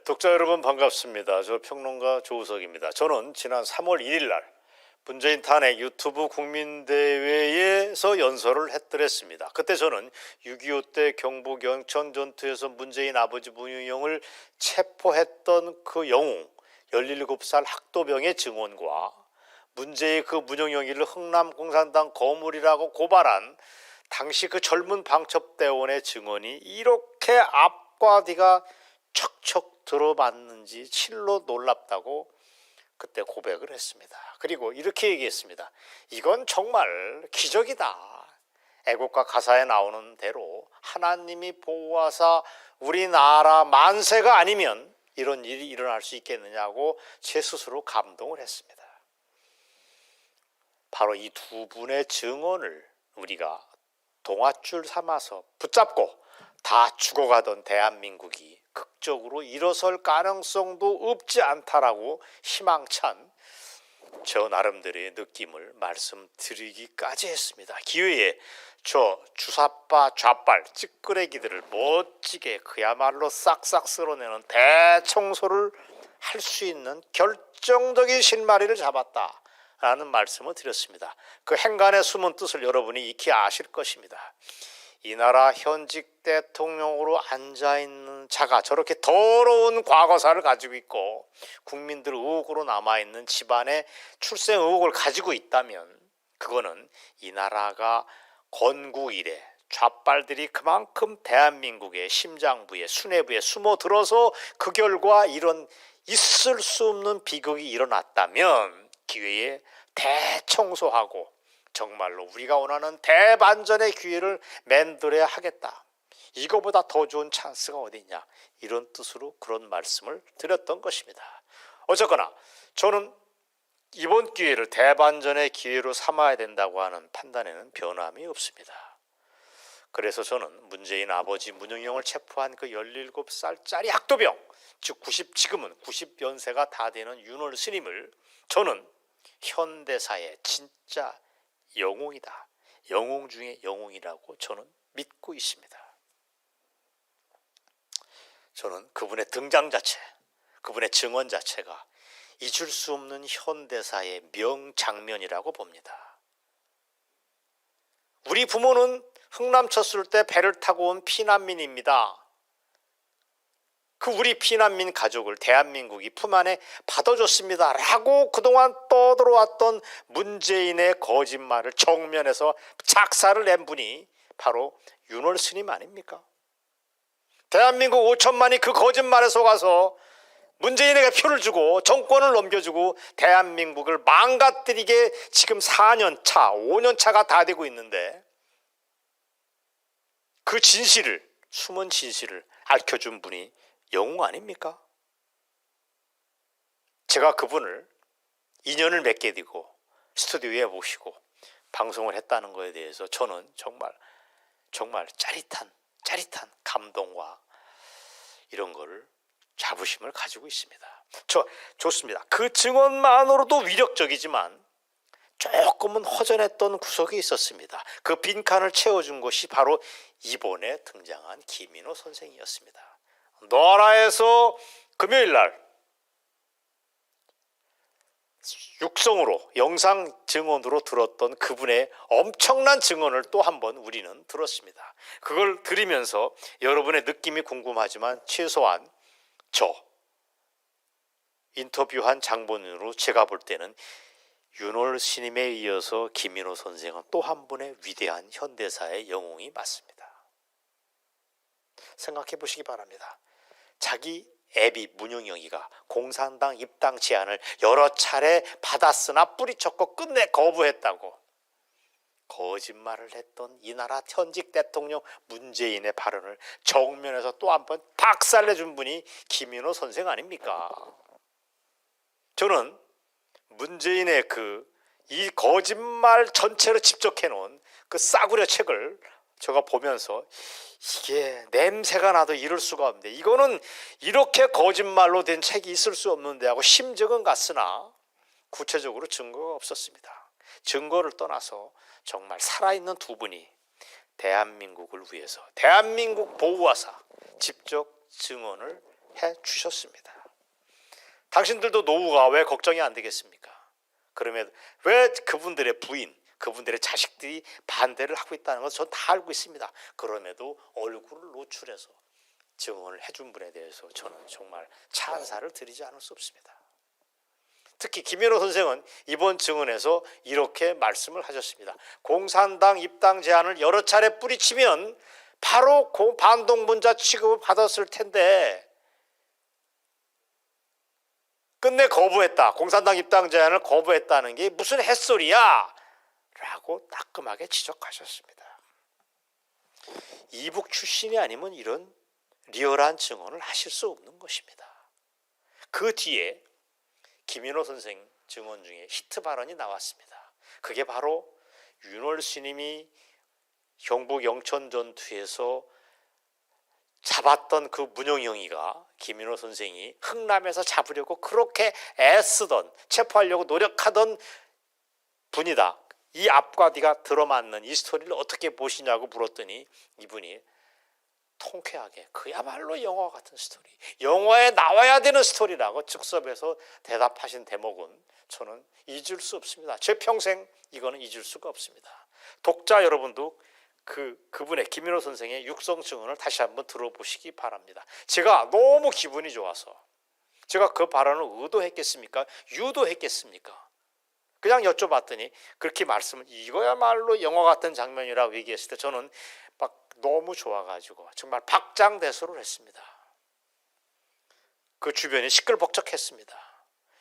독자 여러분 반갑습니다. 저 평론가 조우석입니다. 저는 지난 3월 1일 날 문재인 탄핵 유튜브 국민대회에서 연설을 했더랬습니다. 그때 저는 6.25 때 경북 영천 전투에서 문재인 아버지 문유영을 체포했던 그 영웅 17살 학도병의 증언과 문제의 그 문유영이를 흥남공산당 거물이라고 고발한 당시 그 젊은 방첩대원의 증언이 이렇게 앞과 뒤가 척척 들어맞는지 실로 놀랍다고 그때 고백을 했습니다. 그리고 이렇게 얘기했습니다. 이건 정말 기적이다. 애국가 가사에 나오는 대로 하나님이 보호하사 우리나라 만세가 아니면 이런 일이 일어날 수 있겠느냐고 제 스스로 감동을 했습니다. 바로 이 두 분의 증언을 우리가 동아줄 삼아서 붙잡고 다 죽어가던 대한민국이 극적으로 일어설 가능성도 없지 않다라고 희망찬 저 나름대로의 느낌을 말씀드리기까지 했습니다. 기회에 저 주사파 좌빨 찌끄레기들을 멋지게 그야말로 싹싹 쓸어내는 대청소를 할 수 있는 결정적인 실마리를 잡았다 라는 말씀을 드렸습니다. 그 행간의 숨은 뜻을 여러분이 익히 아실 것입니다. 이 나라 현직 대통령으로 앉아있는 자가 저렇게 더러운 과거사를 가지고 있고 국민들 의혹으로 남아있는 집안의 출생 의혹을 가지고 있다면 그거는 이 나라가 건국 이래 좌빨들이 그만큼 대한민국의 심장부에 수뇌부에 숨어들어서 그 결과 이런 있을 수 없는 비극이 일어났다면 기회에 대청소하고 정말로 우리가 원하는 대반전의 기회를 만들어야 하겠다. 이거보다 더 좋은 찬스가 어디 있냐. 이런 뜻으로 그런 말씀을 드렸던 것입니다. 어쨌거나 저는 이번 기회를 대반전의 기회로 삼아야 된다고 하는 판단에는 변함이 없습니다. 그래서 저는 문재인 아버지 문유영을 체포한 그 17살짜리 학도병, 즉 지금은 90연세가 다 되는 윤월 스님을 저는 현대사의 진짜 영웅이다. 영웅 중에 영웅이라고 저는 믿고 있습니다. 저는 그분의 등장 자체, 그분의 증언 자체가 잊을 수 없는 현대사의 명장면이라고 봅니다. 우리 부모는 흥남 쳤을 때 배를 타고 온 피난민입니다. 그 우리 피난민 가족을 대한민국이 품 안에 받아줬습니다 라고 그동안 떠들어왔던 문재인의 거짓말을 정면에서 작사를 낸 분이 바로 윤월 스님 아닙니까? 대한민국 5천만이 그 거짓말에 속아서 문재인에게 표를 주고 정권을 넘겨주고 대한민국을 망가뜨리게 지금 4년 차, 5년 차가 다 되고 있는데 그 진실을, 숨은 진실을 알려준 분이 영웅 아닙니까? 제가 그분을 인연을 맺게 되고 스튜디오에 모시고 방송을 했다는 것에 대해서 저는 정말 짜릿한 감동과 이런 거를 자부심을 가지고 있습니다. 좋습니다. 그 증언만으로도 위력적이지만 조금은 허전했던 구석이 있었습니다. 그 빈칸을 채워준 것이 바로 이번에 등장한 김인호 선생이었습니다. 너라에서 금요일 날 육성으로 영상 증언으로 들었던 그분의 엄청난 증언을 또 한 번 우리는 들었습니다. 그걸 들으면서 여러분의 느낌이 궁금하지만 최소한 저 인터뷰한 장본인으로 제가 볼 때는 윤월 스님에 이어서 김인호 선생은 또 한 분의 위대한 현대사의 영웅이 맞습니다. 생각해 보시기 바랍니다. 자기 애비 문유영이가 공산당 입당 제안을 여러 차례 받았으나 뿌리쳤고 끝내 거부했다고 거짓말을 했던 이 나라 현직 대통령 문재인의 발언을 정면에서 또 한 번 박살내준 분이 김인호 선생 아닙니까? 저는 문재인의 이 거짓말 전체로 집적해 놓은 그 싸구려 책을 제가 보면서 이게 냄새가 나도 이럴 수가 없는데 이거는 이렇게 거짓말로 된 책이 있을 수 없는데 하고 심증은 갔으나 구체적으로 증거가 없었습니다. 증거를 떠나서 정말 살아있는 두 분이 대한민국을 위해서 대한민국 보호하사 직접 증언을 주셨습니다. 당신들도 노후가 왜 걱정이 안 되겠습니까? 그러면 왜 그분들의 부인, 그분들의 자식들이 반대를 하고 있다는 것을 전 다 알고 있습니다. 그럼에도 얼굴을 노출해서 증언을 해준 분에 대해서 저는 정말 찬사를 드리지 않을 수 없습니다. 특히 김연호 선생은 이번 증언에서 이렇게 말씀을 하셨습니다. 공산당 입당 제안을 여러 차례 뿌리치면 바로 반동분자 취급을 받았을 텐데 끝내 거부했다. 공산당 입당 제안을 거부했다는 게 무슨 햇소리야? 라고 따끔하게 지적하셨습니다. 이북 출신이 아니면 이런 리얼한 증언을 하실 수 없는 것입니다. 그 뒤에 김연호 선생 증언 중에 히트 발언이 나왔습니다. 그게 바로 윤월 스님이 경북 영천 전투에서 잡았던 그 문용영이가 김연호 선생이 흥남에서 잡으려고 그렇게 애쓰던, 체포하려고 노력하던 분이다. 이 앞과 뒤가 들어맞는 이 스토리를 어떻게 보시냐고 물었더니 이분이 통쾌하게 그야말로 영화 같은 스토리, 영화에 나와야 되는 스토리라고 즉석에서 대답하신 대목은 저는 잊을 수 없습니다. 제 평생 이거는 잊을 수가 없습니다. 독자 여러분도 그분의 김연호 선생의 육성 증언을 다시 한번 들어보시기 바랍니다. 제가 너무 기분이 좋아서 제가 그 발언을 의도했겠습니까? 유도했겠습니까? 그냥 여쭤봤더니 그렇게 말씀을 이거야말로 영화 같은 장면이라고 얘기했을 때 저는 막 너무 좋아가지고 정말 박장대소를 했습니다. 그 주변이 시끌벅적했습니다.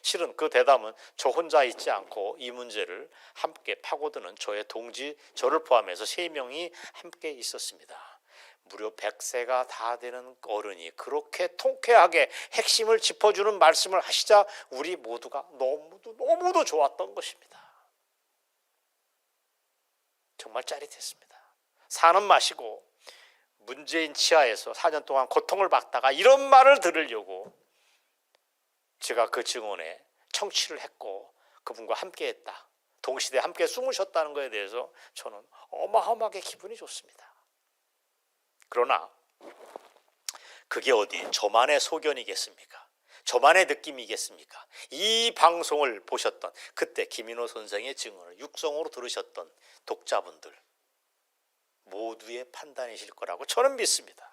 실은 그 대담은 저 혼자 있지 않고 이 문제를 함께 파고드는 저의 동지, 저를 포함해서 3명이 함께 있었습니다. 무려 100세가 다 되는 어른이 그렇게 통쾌하게 핵심을 짚어주는 말씀을 하시자 우리 모두가 너무도 좋았던 것입니다. 정말 짜릿했습니다. 사는 맛이고 문재인 치하에서 4년 동안 고통을 받다가 이런 말을 들으려고 제가 그 증언에 청취를 했고 그분과 함께했다. 동시대에 함께 숨을 쉬었다는 것에 대해서 저는 어마어마하게 기분이 좋습니다. 그러나 그게 어디 저만의 소견이겠습니까? 저만의 느낌이겠습니까? 이 방송을 보셨던 그때 김연호 선생의 증언을 육성으로 들으셨던 독자분들 모두의 판단이실 거라고 저는 믿습니다.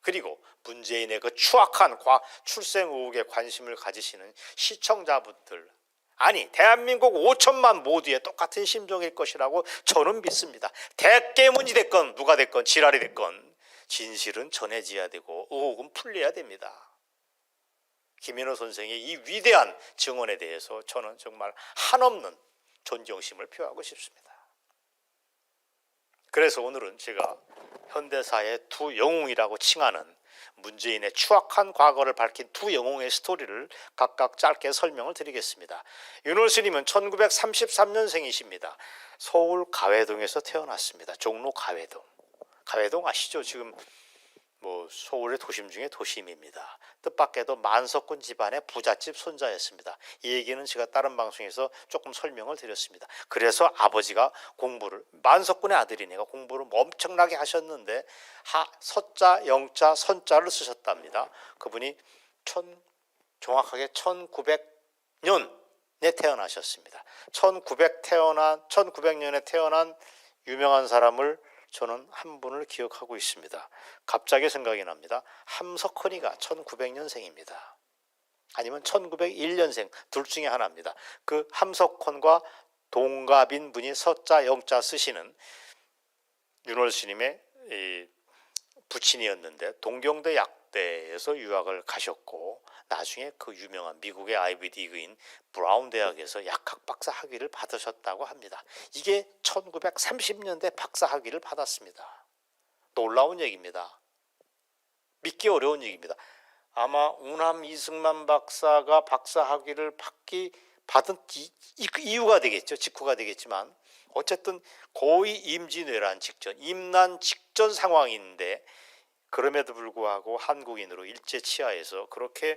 그리고 문재인의 그 추악한 출생 의혹에 관심을 가지시는 시청자분들, 아니 대한민국 5천만 모두의 똑같은 심정일 것이라고 저는 믿습니다. 대깨문이 됐건 누가 됐건 지랄이 됐건 진실은 전해져야 되고 의혹은 풀려야 됩니다. 김연호 선생의 이 위대한 증언에 대해서 저는 정말 한없는 존경심을 표하고 싶습니다. 그래서 오늘은 제가 현대사의 두 영웅이라고 칭하는 문재인의 추악한 과거를 밝힌 두 영웅의 스토리를 각각 짧게 설명을 드리겠습니다. 윤월 스님은 1933년생이십니다. 서울 가회동에서 태어났습니다. 종로 가회동. 가회동 아시죠? 지금 서울의 도심 중에 도심입니다. 뜻밖에도 만석군 집안의 부잣집 손자였습니다. 이 얘기는 제가 다른 방송에서 조금 설명을 드렸습니다. 그래서 아버지가 공부를, 만석군의 아들이니까 공부를 엄청나게 하셨는데 서자, 영자, 선자를 쓰셨답니다. 그분이 정확하게 1900년에 태어나셨습니다. 1900년에 태어난 유명한 사람을 저는 한 분을 기억하고 있습니다. 갑자기 생각이 납니다. 함석헌이가 1900년생입니다. 아니면 1901년생 둘 중에 하나입니다. 그 함석헌과 동갑인 분이 서자 영자 쓰시는 윤월 스님의 부친이었는데 동경대 약대에서 유학을 가셨고 나중에 그 유명한 미국의 아이비 리그인 브라운 대학에서 약학 박사 학위를 받으셨다고 합니다. 이게 1930년대 박사 학위를 받았습니다. 놀라운 얘기입니다. 믿기 어려운 얘기입니다. 아마 우남 이승만 박사가 박사 학위를 받은 이유가 되겠죠. 직후가 되겠지만 어쨌든 거의 임진왜란 직전, 임난 직전 상황인데 그럼에도 불구하고 한국인으로 일제 치하에서 그렇게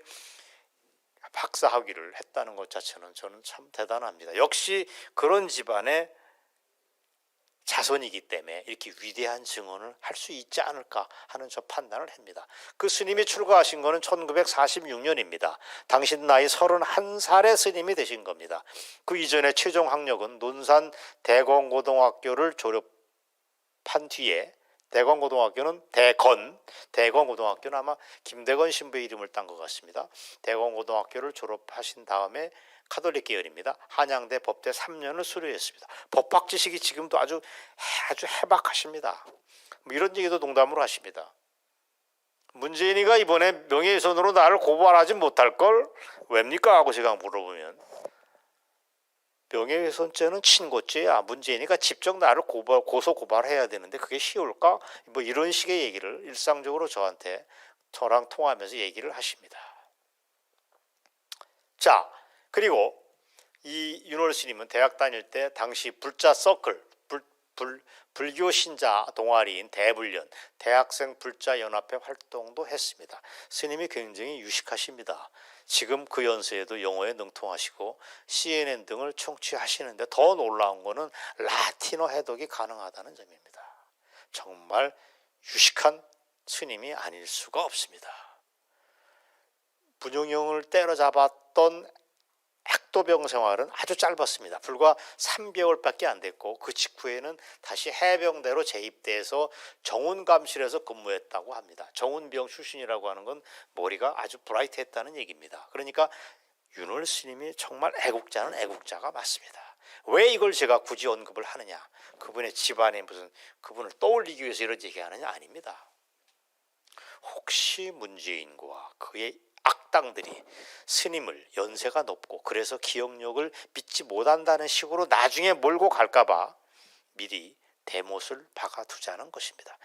박사 학위를 했다는 것 자체는 저는 참 대단합니다. 역시 그런 집안에 자손이기 때문에 이렇게 위대한 증언을 할 수 있지 않을까 하는 저 판단을 합니다. 그 스님이 출가하신 거는 1946년입니다. 당신 나이 31살에 스님이 되신 겁니다. 그 이전에 최종 학력은 논산 대건고등학교를 졸업한 뒤에, 대건고등학교는 대건고등학교는 아마 김대건 신부의 이름을 딴 것 같습니다. 대건고등학교를 졸업하신 다음에 카톨릭 계열입니다. 한양대 법대 3년을 수료했습니다. 법학 지식이 지금도 아주 해박하십니다. 뭐 이런 얘기도 농담으로 하십니다. 문재인이가 이번에 명예훼손으로 나를 고발하지 못할걸? 왜입니까? 하고 제가 물어보면 명예훼손죄는 친고죄야. 문재인이가 직접 나를 고소 고발해야 되는데 그게 쉬울까? 뭐 이런 식의 얘기를 일상적으로 저랑 통화하면서 얘기를 하십니다. 자, 그리고 이 윤월 스님은 대학 다닐 때 당시 불자 서클, 불교 신자 동아리인 대불련, 대학생 불자 연합회 활동도 했습니다. 스님이 굉장히 유식하십니다. 지금 그 연세에도 영어에 능통하시고 CNN 등을 청취하시는데 더 놀라운 거는 라틴어 해독이 가능하다는 점입니다. 정말 유식한 스님이 아닐 수가 없습니다. 문용영을 때려잡았던 핵도병 생활은 아주 짧았습니다. 불과 3개월밖에 안 됐고 그 직후에는 다시 해병대로 재입대해서 정운감실에서 근무했다고 합니다. 정운병 출신이라고 하는 건 머리가 아주 브라이트했다는 얘기입니다. 그러니까 윤월 스님이 정말 애국자는 애국자가 맞습니다. 왜 이걸 제가 굳이 언급을 하느냐? 그분의 집안에 무슨 그분을 떠올리기 위해서 이런 얘기하느냐? 아닙니다. 혹시 문재인과 그의 악당들이 스님을 연세가 높고 그래서 기억력을 믿지 못한다는 식으로 나중에 몰고 갈까봐 미리 대못을 박아두자는 것입니다.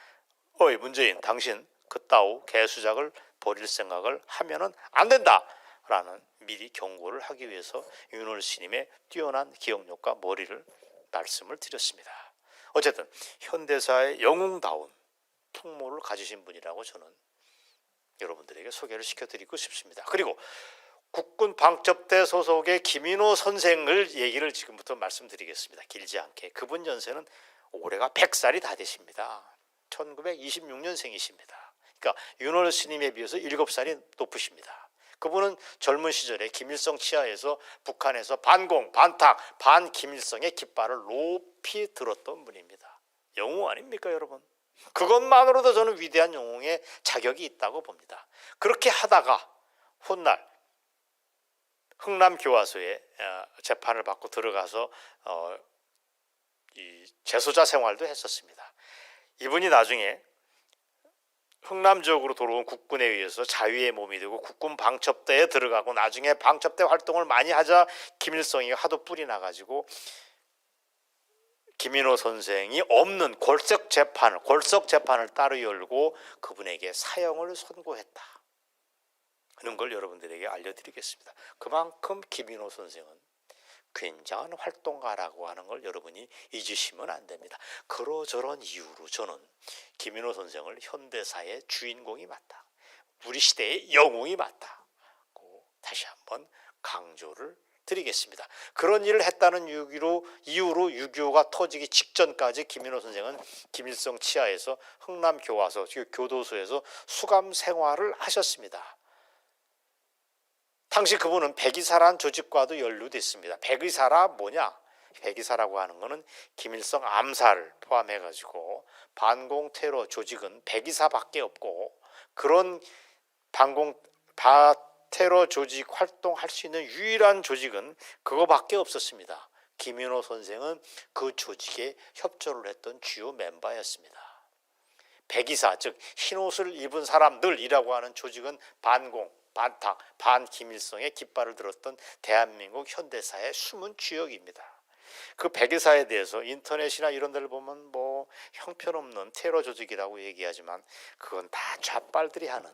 어이 문재인, 당신 그따오 개수작을 벌일 생각을 하면은 안 된다 라는 미리 경고를 하기 위해서 윤월 스님의 뛰어난 기억력과 머리를 말씀을 드렸습니다. 어쨌든 현대사의 영웅다운 풍모를 가지신 분이라고 저는 여러분들에게 소개를 시켜드리고 싶습니다. 그리고 국군 방첩대 소속의 김인호 선생을 얘기를 지금부터 말씀드리겠습니다. 길지 않게. 그분 연세는 올해가 100살이 다 되십니다. 1926년생이십니다. 그러니까 윤월 스님에 비해서 7살이 높으십니다. 그분은 젊은 시절에 김일성 치하에서 북한에서 반공, 반탁, 반김일성의 깃발을 높이 들었던 분입니다. 영웅 아닙니까 여러분? 그것만으로도 저는 위대한 영웅의 자격이 있다고 봅니다. 그렇게 하다가 훗날 흥남교화소에 재판을 받고 들어가서 이 재소자 생활도 했었습니다. 이분이 나중에 흥남 지역으로 돌아온 국군에 의해서 자유의 몸이 되고 국군 방첩대에 들어가고 나중에 방첩대 활동을 많이 하자 김일성이 하도 뿔이 나가지고 김인호 선생이 없는 골석 재판을 따로 열고 그분에게 사형을 선고했다 하는 걸 여러분들에게 알려드리겠습니다. 그만큼 김인호 선생은 굉장한 활동가라고 하는 걸 여러분이 잊으시면 안 됩니다. 그러저런 이유로 저는 김인호 선생을 현대사의 주인공이 맞다, 우리 시대의 영웅이 맞다고 다시 한번 강조를 드리겠습니다. 그런 일을 했다는 이유로 6.25가 터지기 직전까지 김인호 선생은 김일성 치하에서 흥남교화소, 교도소에서 수감 생활을 하셨습니다. 당시 그분은 백이사라는 조직과도 연루됐습니다. 백이사라 뭐냐? 백이사라고 하는 것은 김일성 암살을 포함해가지고 반공 테러 조직은 백이사밖에 없고 그런 테러 조직 활동할 수 있는 유일한 조직은 그거밖에 없었습니다. 김인호 선생은 그 조직에 협조를 했던 주요 멤버였습니다. 백이사, 즉 흰옷을 입은 사람들이라고 하는 조직은 반공, 반탁, 반김일성의 깃발을 들었던 대한민국 현대사의 숨은 주역입니다. 그 백이사에 대해서 인터넷이나 이런 데를 보면 뭐 형편없는 테러 조직이라고 얘기하지만 그건 다 좌빨들이 하는,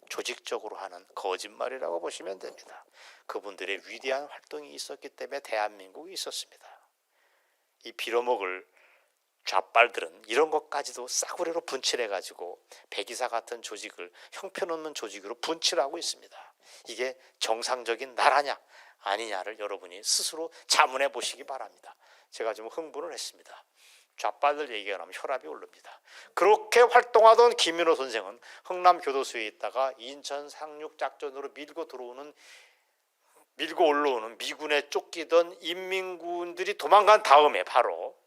조직적으로 하는 거짓말이라고 보시면 됩니다. 그분들의 위대한 활동이 있었기 때문에 대한민국이 있었습니다. 이 빌어먹을 좌빨들은 이런 것까지도 싸구려로 분칠해가지고 백이사 같은 조직을 형편없는 조직으로 분칠하고 있습니다. 이게 정상적인 나라냐 아니냐를 여러분이 스스로 자문해 보시기 바랍니다. 제가 좀 흥분을 했습니다. 좌빨들 얘기가 나면 혈압이 오릅니다. 그렇게 활동하던 김윤호 선생은 흥남교도소에 있다가 인천 상륙작전으로 밀고 올라오는 미군에 쫓기던 인민군들이 도망간 다음에 바로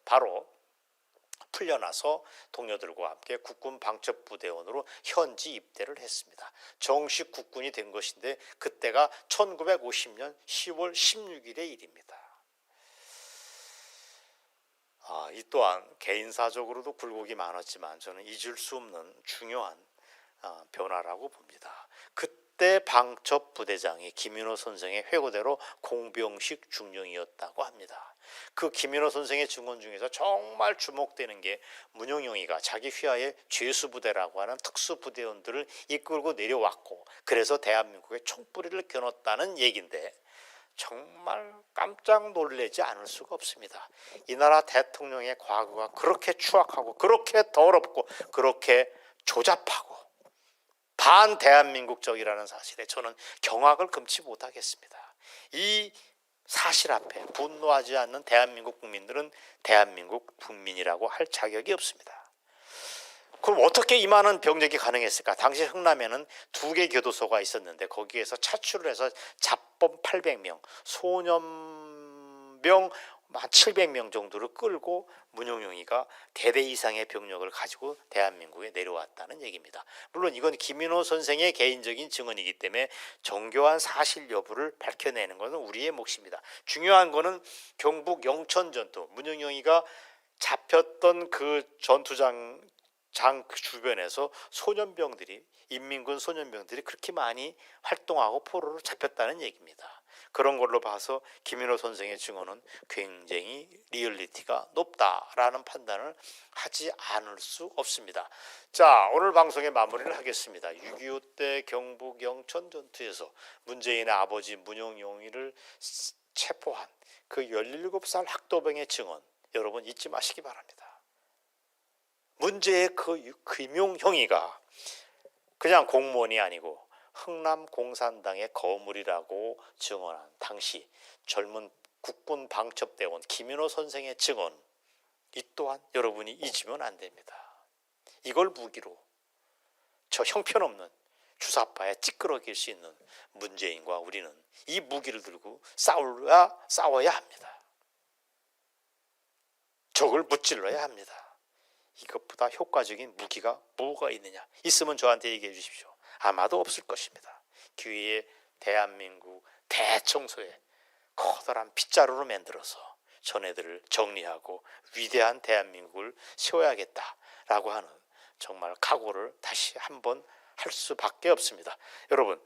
풀려나서 동료들과 함께 국군 방첩부대원으로 현지 입대를 했습니다. 정식 국군이 된 것인데 그때가 1950년 10월 16일의 일입니다. 이 또한 개인사적으로도 굴곡이 많았지만 저는 잊을 수 없는 중요한 변화라고 봅니다. 그때 방첩부대장이 김윤호 선생의 회고대로 공병식 중령이었다고 합니다. 그 김윤호 선생의 증언 중에서 정말 주목되는 게 문용영이가 자기 휘하에 죄수부대라고 하는 특수부대원들을 이끌고 내려왔고 그래서 대한민국의 총뿌리를 겨눴다는 얘기인데 정말 깜짝 놀라지 않을 수가 없습니다. 이 나라 대통령의 과거가 그렇게 추악하고 그렇게 더럽고 그렇게 조잡하고 반대한민국적이라는 사실에 저는 경악을 금치 못하겠습니다. 이 사실 앞에 분노하지 않는 대한민국 국민들은 대한민국 국민이라고 할 자격이 없습니다. 그럼 어떻게 이 많은 병력이 가능했을까? 당시 흥남에는 2개 교도소가 있었는데 거기에서 차출을 해서 잡범 800명, 소년병 한 700명 정도를 끌고 문용영이가 대대 이상의 병력을 가지고 대한민국에 내려왔다는 얘기입니다. 물론 이건 김윤호 선생의 개인적인 증언이기 때문에 정교한 사실 여부를 밝혀내는 것은 우리의 몫입니다. 중요한 것은 경북 영천 전투, 문용영이가 잡혔던 그 전투장 주변에서 인민군 소년병들이 그렇게 많이 활동하고 포로로 잡혔다는 얘기입니다. 그런 걸로 봐서 김윤호 선생의 증언은 굉장히 리얼리티가 높다라는 판단을 하지 않을 수 없습니다. 자, 오늘 방송의 마무리를 하겠습니다. 6.25 때 경북 영천 전투에서 문재인의 아버지 문용영이를 체포한 그 17살 학도병의 증언 여러분 잊지 마시기 바랍니다. 문제의 그 김용형이가 그냥 공무원이 아니고 흥남공산당의 거물이라고 증언한 당시 젊은 국군 방첩대원 김윤호 선생의 증언 이 또한 여러분이 잊으면 안 됩니다. 이걸 무기로 저 형편없는 주사파에 찌끄러길 수 있는 문재인과 우리는 이 무기를 들고 싸워야 합니다. 적을 무찔러야 합니다. 이것보다 효과적인 무기가 뭐가 있느냐? 있으면 저한테 얘기해 주십시오. 아마도 없을 것입니다. 기회에 대한민국 대청소에 커다란 빗자루로 만들어서 전애들을 정리하고 위대한 대한민국을 세워야겠다라고 하는 정말 각오를 다시 한번 할 수밖에 없습니다. 여러분,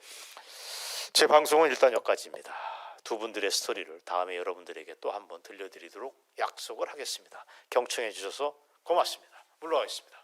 제 방송은 일단 여기까지입니다. 두 분들의 스토리를 다음에 여러분들에게 또 한번 들려드리도록 약속을 하겠습니다. 경청해 주셔서 고맙습니다. 물러가겠습니다.